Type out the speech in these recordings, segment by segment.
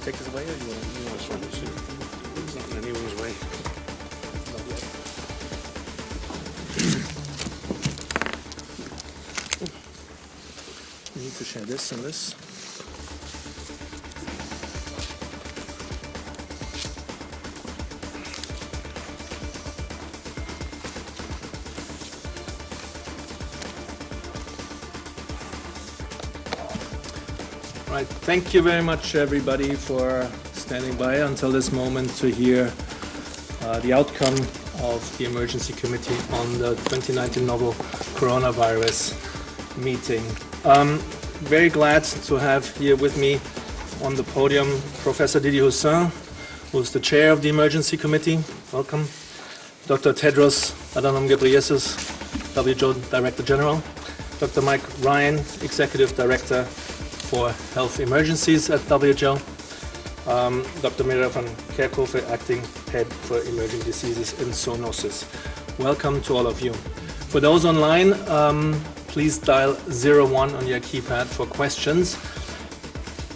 take this away, or you want to It's not in anyone's way. Not yet. We need to share this and this. Right. Thank you very much, everybody, for standing by until this moment to hear the outcome of the Emergency Committee on the 2019 novel coronavirus meeting. Very glad to have here with me on the podium Professor Didier Houssin, who's the chair of the Emergency Committee. Welcome. Dr. Tedros Adhanom Ghebreyesus, WHO Director General. Dr. Mike Ryan, Executive Director for Health Emergencies at WHO. Dr. Mira van Kerkhove, Acting Head for Emerging Diseases and Zoonosis. Welcome to all of you. For those online, please dial 01 on your keypad for questions.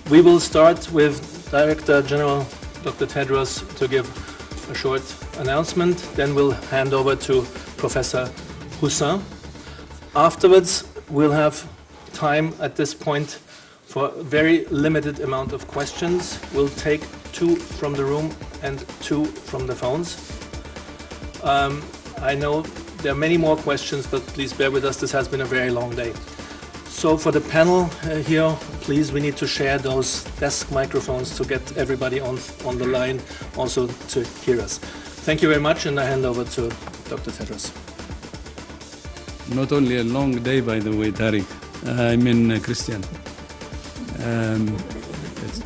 We will start with Director General Dr. Tedros to give a short announcement. Then we'll hand over to Professor Houssin. Afterwards, we'll have time at this point for a very limited amount of questions. We'll take 2 from the room and 2 from the phones. I know there are many more questions, but please bear with us. This has been a very long day. So for the panel here, please, we need to share those desk microphones to get everybody on the line also to hear us. Thank you very much, and I hand over to Dr. Tedros. Not only a long day, by the way, Tariq. Christian. It's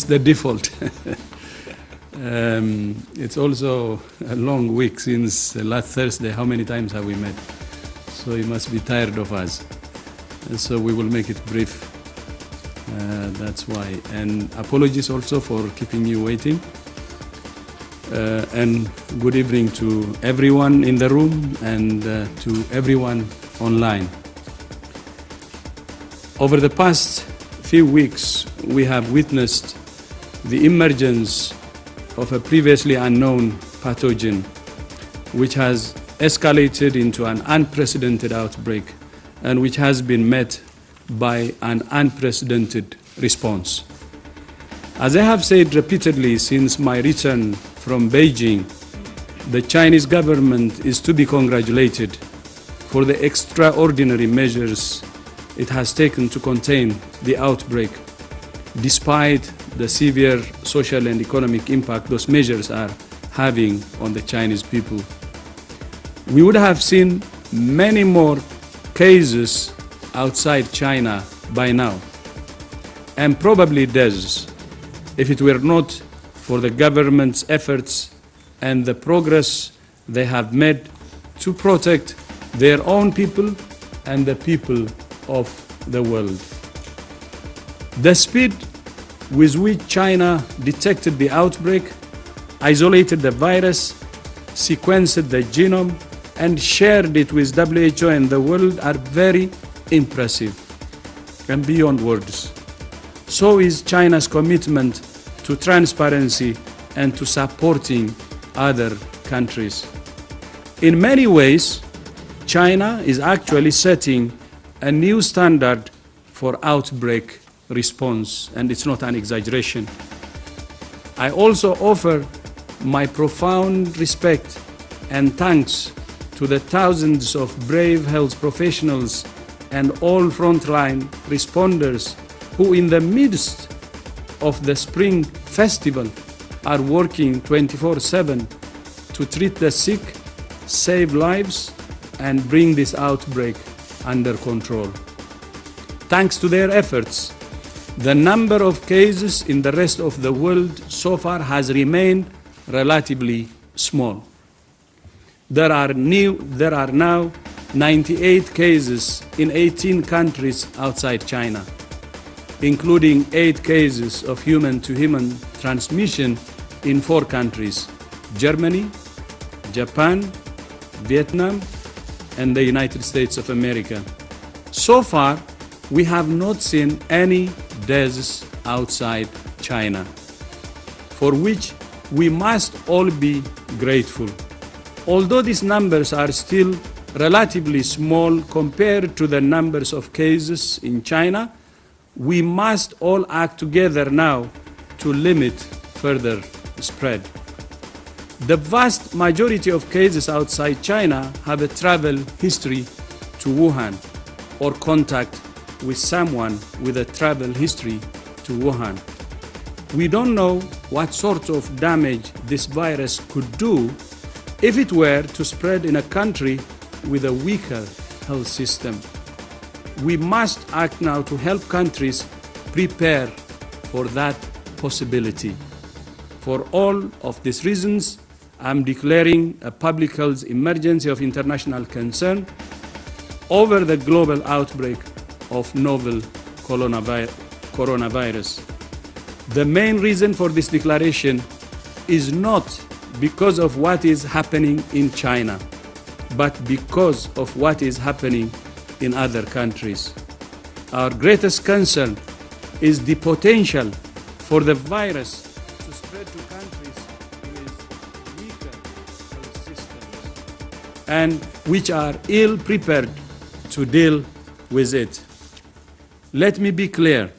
the default. It's also a long week since last Thursday. How many times have we met? So you must be tired of us. And so we will make it brief. That's why. And apologies also for keeping you waiting. And good evening to everyone in the room and to everyone online. Over the past few weeks, we have witnessed the emergence of a previously unknown pathogen, which has escalated into an unprecedented outbreak and which has been met by an unprecedented response. As I have said repeatedly since my return from Beijing, the Chinese government is to be congratulated for the extraordinary measures it has taken to contain the outbreak, despite the severe social and economic impact those measures are having on the Chinese people. We would have seen many more cases outside China by now, and probably deaths, if it were not for the government's efforts and the progress they have made to protect their own people and the people of the world. The speed with which China detected the outbreak, isolated the virus, sequenced the genome, and shared it with WHO and the world are very impressive and beyond words. So is China's commitment to transparency and to supporting other countries. In many ways, China is actually setting a new standard for outbreak response, and it's not an exaggeration. I also offer my profound respect and thanks to the thousands of brave health professionals and all frontline responders who, in the midst of the Spring Festival, are working 24/7 to treat the sick, save lives, and bring this outbreak under control. Thanks to their efforts, the number of cases in the rest of the world so far has remained relatively small. There are now 98 cases in 18 countries outside China, including 8 cases of human-to-human transmission in 4 countries: Germany, Japan, Vietnam, and the United States of America. So far, we have not seen any deaths outside China, for which we must all be grateful. Although these numbers are still relatively small compared to the numbers of cases in China, we must all act together now to limit further spread. The vast majority of cases outside China have a travel history to Wuhan or contact with someone with a travel history to Wuhan. We don't know what sort of damage this virus could do if it were to spread in a country with a weaker health system. We must act now to help countries prepare for that possibility. For all of these reasons, I'm declaring a public health emergency of international concern over the global outbreak of novel coronavirus. The main reason for this declaration is not because of what is happening in China, but because of what is happening in other countries. Our greatest concern is the potential for the virus to spread to countries with weaker health systems and which are ill prepared to deal with it. Let me be clear.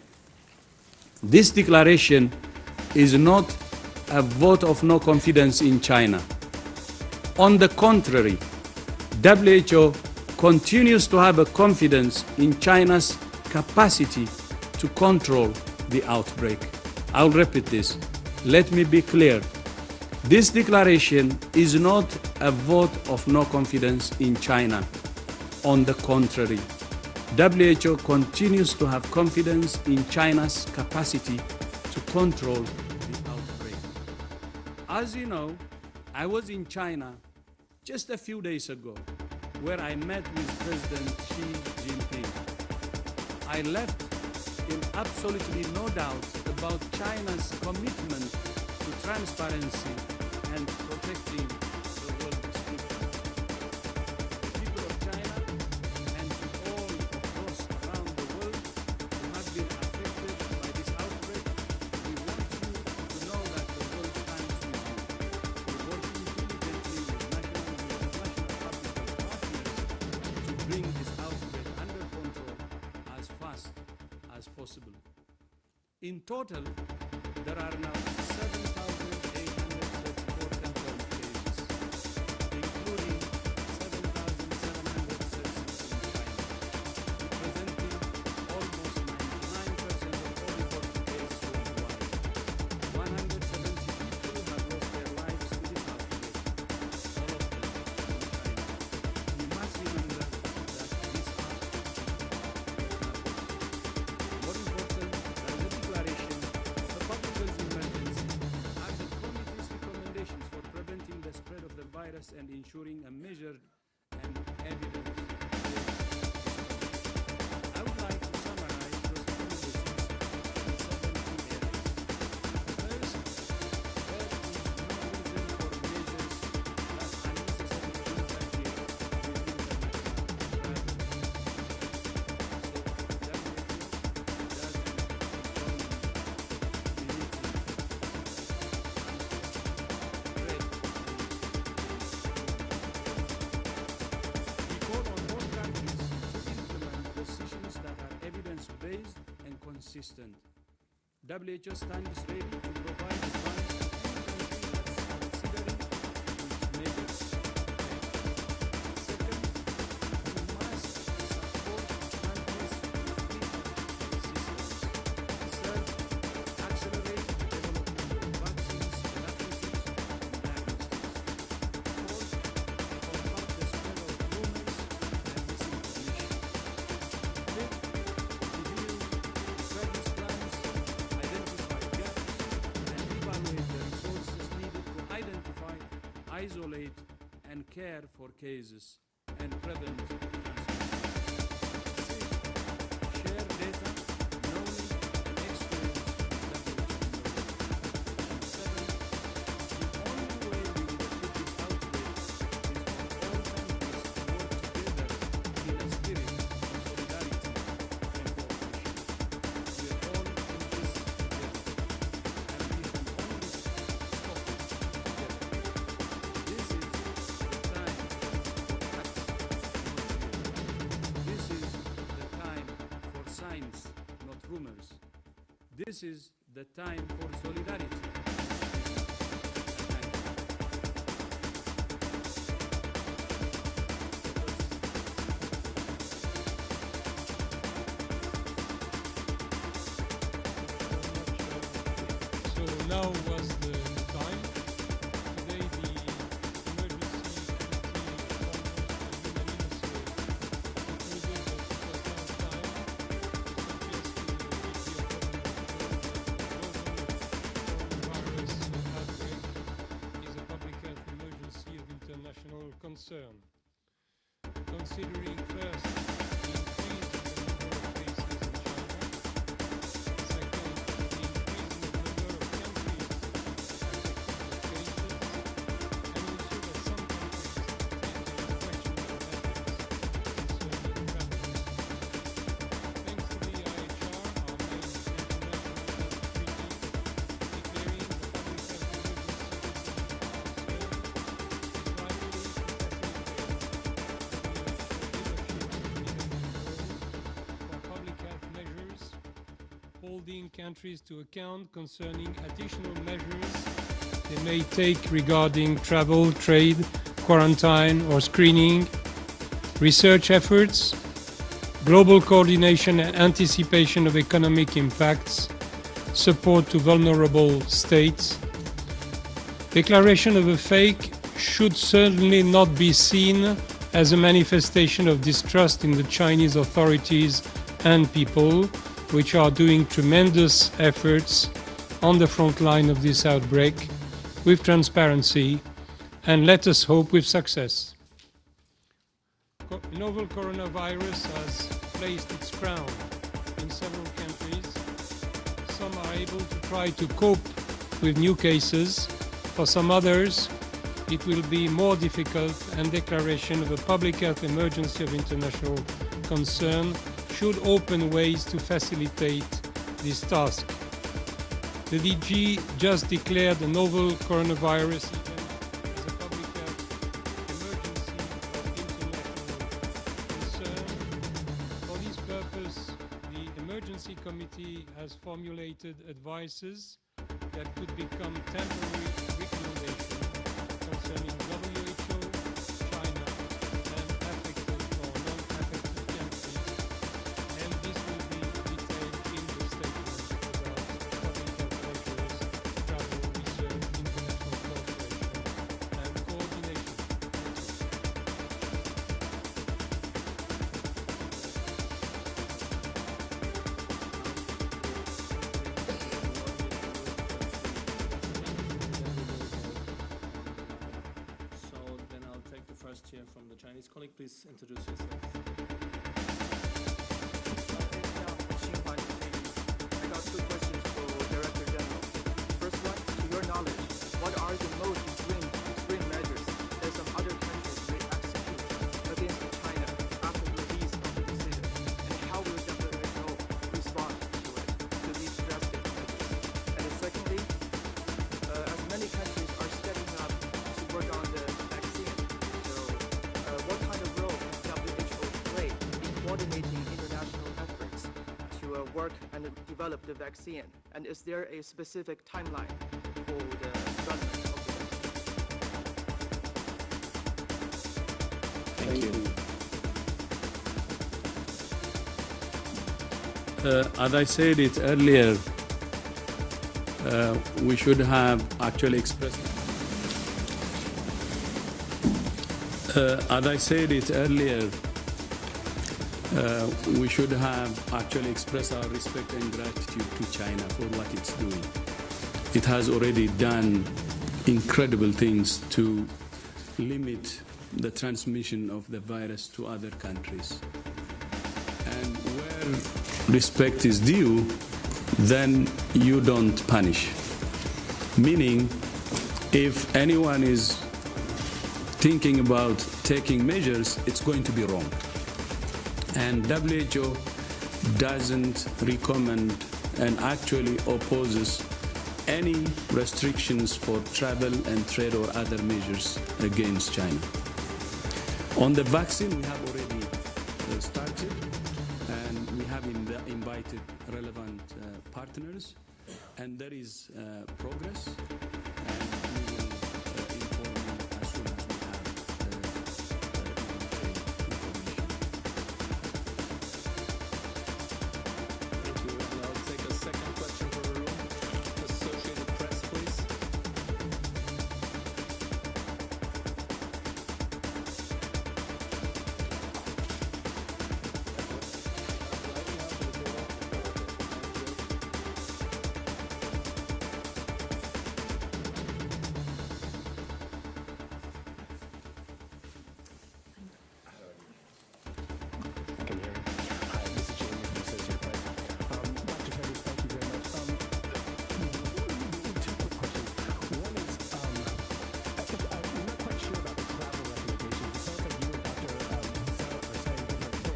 This declaration is not a vote of no confidence in China. On the contrary, WHO continues to have a confidence in China's capacity to control the outbreak. I'll repeat this. Let me be clear. This declaration is not a vote of no confidence in China. On the contrary, WHO continues to have confidence in China's capacity to control the outbreak. As you know, I was in China just a few days ago, where I met with President Xi Jinping. I left in absolutely no doubt about China's commitment to transparency and protecting the world's people. The people of China and all of those around the world who have been affected by this outbreak, we want you to know that the world stands with you. We're working diligently with national and international public health partners to bring this outbreak under control as fast as possible. In total, there are now 7,834 confirmed cases, including 7,736 in China, representing almost 99% of all reported cases worldwide. 170 people have lost their lives to this outbreak, all of them in China. We must remember that these are more important than the declaration of a public health emergency are the committee's recommendations for preventing the spread of the virus and ensuring a measured and evidence-based response. I would like to summarize those recommendations in 7 key areas. First, there is no reason for measures that are necessary to interfere with international travel. We call on all countries to implement decisions that are evidence-based and consistent. WHO stands ready to provide advice to any country that's considering which measures to take. Second, we must support countries with weaker health systems. Third, accelerate the development of vaccines, therapeutics, and diagnostics. Fourth, combat the spread of rumors and misinformation. Fifth, review preparedness plans, identify gaps, and evaluate the resources needed to identify, isolate, and care for cases and prevent transmission. Sixth, share data, knowledge, and experience with WHO members. And seventh, the only way we will defeat this outbreak is for all countries to work together in a spirit of solidarity and cooperation. We are all in this together. This is the time for solidarity. So now was the time. Today the emergency international concern. Considering first the increase in the number of cases in China, second, the increase in the number of countries affected with cases, and also that some countries are taking questionable methods concerning travel. Thanks to the IHR, our main international health treaty, declaring the public health holding countries to account concerning additional measures they may take regarding travel, trade, quarantine or screening, research efforts, global coordination and anticipation of economic impacts, support to vulnerable states. Declaration of a fake should certainly not be seen as a manifestation of distrust in the Chinese authorities and people, which are doing tremendous efforts on the front line of this outbreak with transparency and, let us hope, with success. Novel coronavirus has placed its crown in several countries. Some are able to try to cope with new cases. For some others, it will be more difficult, and declaration of a public health emergency of international concern should open ways to facilitate this task. The DG just declared a novel coronavirus event as a public health emergency of international concern. For this purpose, the Emergency Committee has formulated advices that could become temporary recommendations concerning WHO, China, and affected or non-affected countries. And this will be detailed in the statement about public health measures, travel, research, international cooperation, and coordination. So then I'll take the first here from the Chinese colleague. Please introduce yourself. I got two questions for Director General. First one, to your knowledge, what are the most extreme measures that some other countries may execute against China after the release of the decision, and how will WHO respond to these drastic measures? And secondly, as many countries are stepping up to work on the vaccine, so what kind of role can WHO play in coordinating international efforts to work and develop the vaccine? And is there a specific timeline for the development of the vaccine? Thank you. As I said it earlier, we should have actually expressed. As I said it earlier, we should have actually expressed our respect and gratitude to China for what it's doing. It has already done incredible things to limit the transmission of the virus to other countries. And where respect is due, then you don't punish. Meaning, if anyone is thinking about taking measures, it's going to be wrong. And WHO doesn't recommend and actually opposes any restrictions for travel and trade or other measures against China. On the vaccine, we have already started, and we have invited relevant partners, and there is progress, and we will inform you as soon as we have information. Thank you. And I'll take a second question from the room. Associated Press, please. Can you hear me? Hi, this is Jamie from Associated Press. Dr. Tedros, thank you very much. Two quick questions. One is, I'm not quite sure about the travel recommendations. It sounds like you and Dr. Hussain are saying different things. The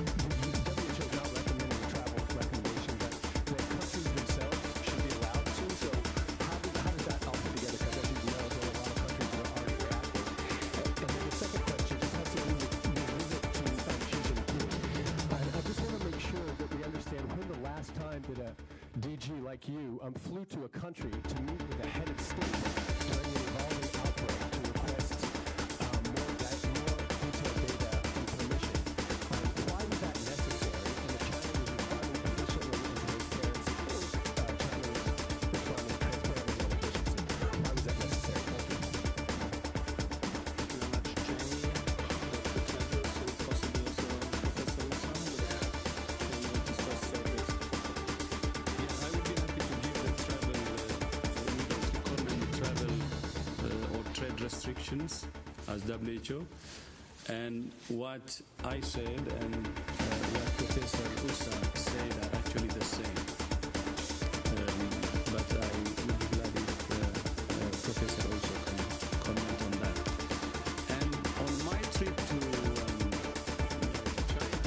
WHO is not recommending a travel recommendation, but that countries themselves should be allowed to. So how does that all fit together? Because as you know, there are a lot of countries that are already reacting. And then the second question just has to do with your visit to Xi Jinping. I just want to make sure that we understand when the last time that a DG like you flew to a country to meet with a head of state during an evolving outbreak to request more detailed data and permission. Why was that necessary? And the China was responding efficiently and transparency. China was responding transparently and efficiency. Why was that necessary? Thank you. Thank you very much, Jamie. Dr. Tedros, so possibly also Professor Hussam, can you discuss this? Yeah, I would be happy to give the travel. We don't recommend travel or trade restrictions as WHO. And what I said and what Professor Usa said are actually the same. But I would be glad if Professor also can comment on that. And on my trip to China, I have been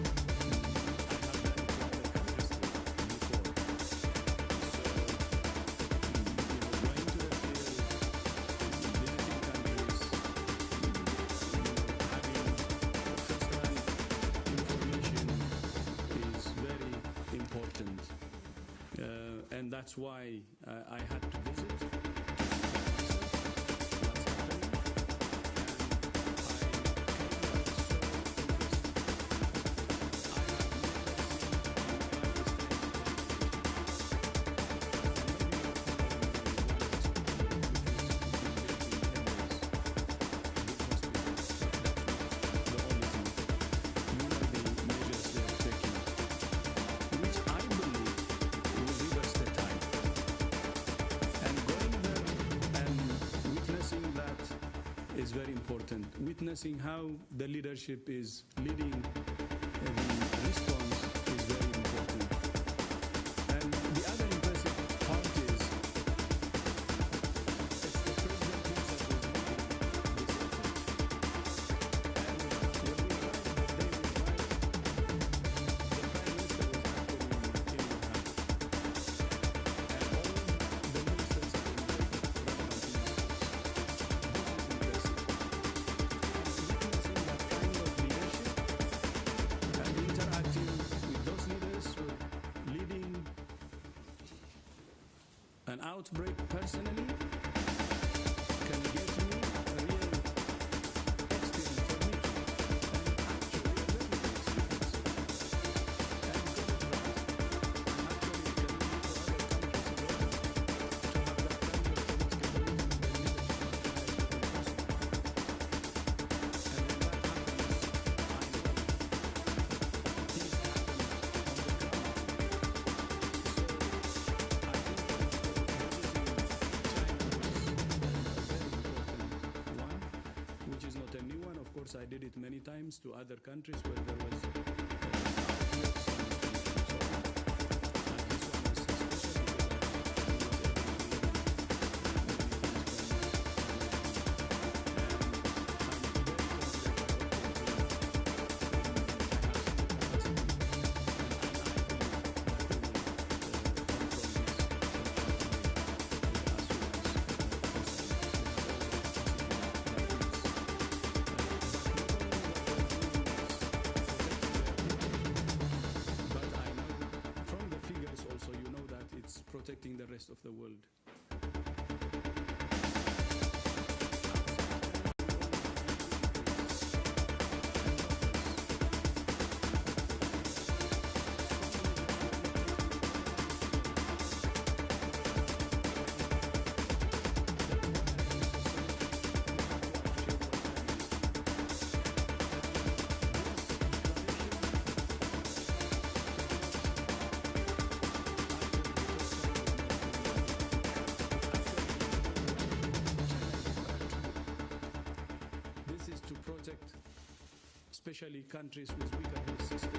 to other countries before. So, going to the field, visiting countries, having first-hand information is very important. And that's why I had to visit to see for myself what's happening. And I came back so interested. I have is very important. Witnessing how the leadership is leading the response is very important. And the other impressive part is it's the president himself who's leading this effort. And when we arrived, the day we arrived, the Prime Minister was actually in Wuhan. And all the ministers are in the relevant ministers. An outbreak personally can get me a real experience for me too, and actually a learning experience. And because of that, I'm actually committed to other countries globally to have that kind of domestic commitment and leadership at the highest level possible. And when that happens, I know things happen on the ground. So I think which is not a new one. Of course, I did it many times to other countries where there was outbreaks and so on. And this one was special because I was able to learn. protecting the rest of the world. This is to protect especially countries with weaker health systems.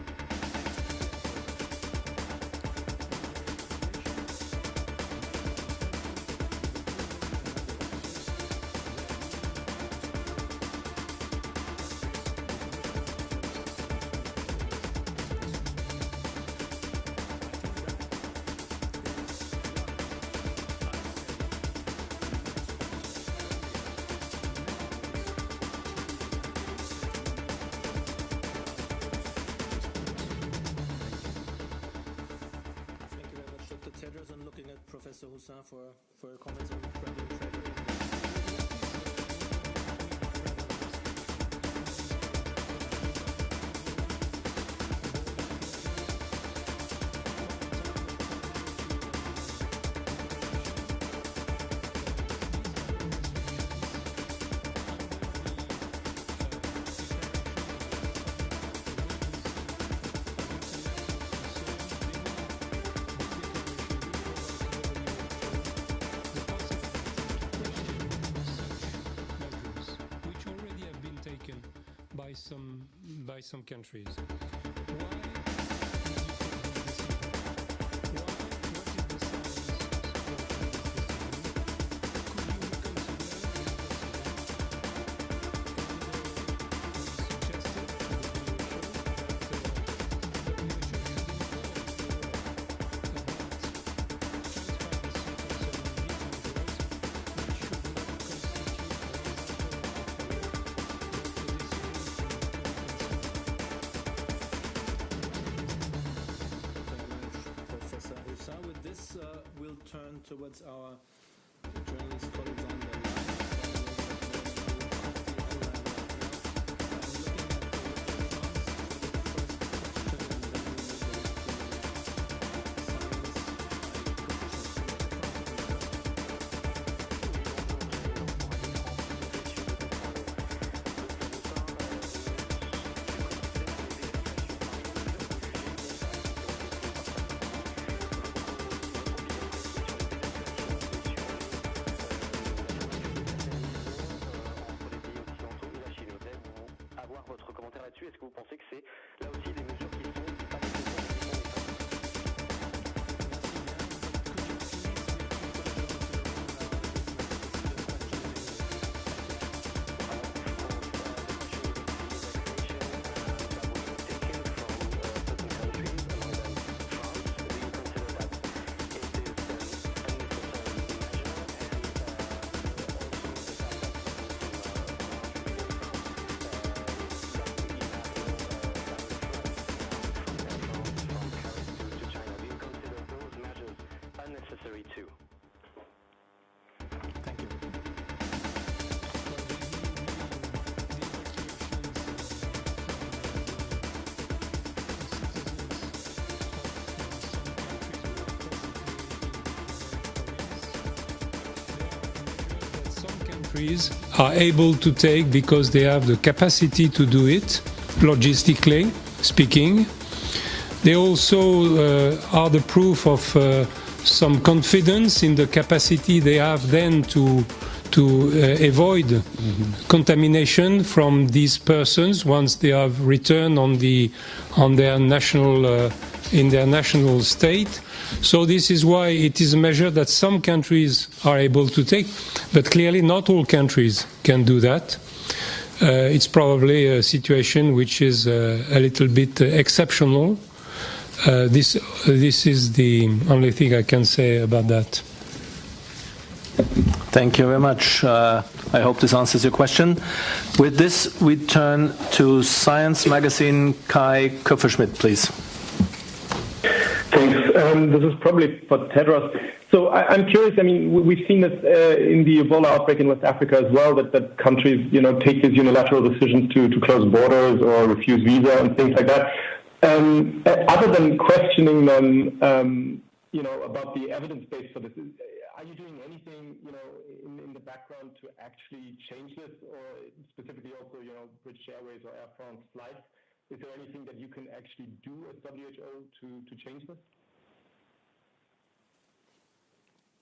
I'm looking at Professor Hussin for comments on branding treasury. by some countries. We'll turn towards our journalist colleagues on the line. Est-ce que vous pensez que c'est là aussi des mesures qui sont pas nécessaires are able to take because they have the capacity to do it, logistically speaking. They also are the proof of some confidence in the capacity they have then to avoid contamination from these persons once they have returned on their national in their national state. So this is why it is a measure that some countries are able to take, but clearly not all countries can do that. It's probably a situation which is a little bit exceptional. This is the only thing I can say about that. Thank you very much. I hope this answers your question. With this, we turn to Science Magazine. Kai Köpferschmidt, please. Thanks. This is probably for Tedros. So I'm curious. I mean, we've seen this in the Ebola outbreak in West Africa as well. That countries, take these unilateral decisions to close borders or refuse visa and things like that. Other than questioning them, about the evidence base for this, are you doing anything, in the background to actually change this, or specifically also, British Airways or Air France flights? Is there anything that you can actually do as WHO to change this?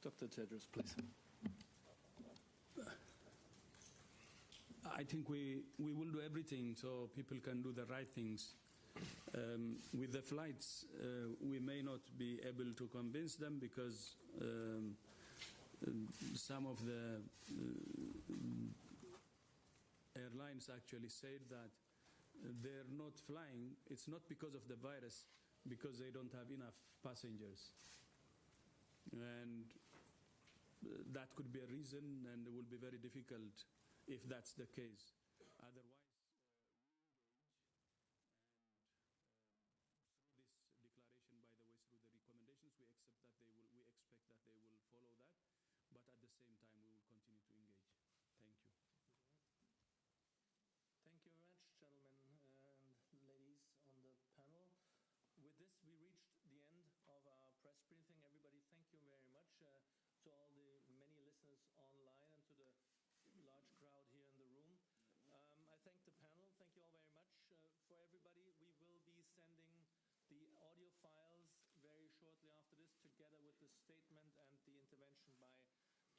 Dr. Tedros, please. I think we will do everything so people can do the right things. With the flights, we may not be able to convince them because some of the airlines actually said that they're not flying. It's not because of the virus, because they don't have enough passengers. And that could be a reason, and it will be very difficult if that's the case. Otherwise, but at the same time, we will continue to engage. Thank you. Thank you very much, gentlemen and ladies on the panel. With this, we reached the end of our press briefing. Everybody, thank you very much to all the many listeners online and to the large crowd here in the room. I thank the panel. Thank you all very much. For everybody, we will be sending the audio files very shortly after this, together with the statement and the intervention by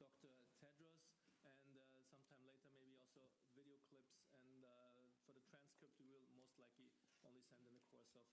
Dr. Tedros, and sometime later maybe also video clips, and for the transcript we will most likely only send in the course of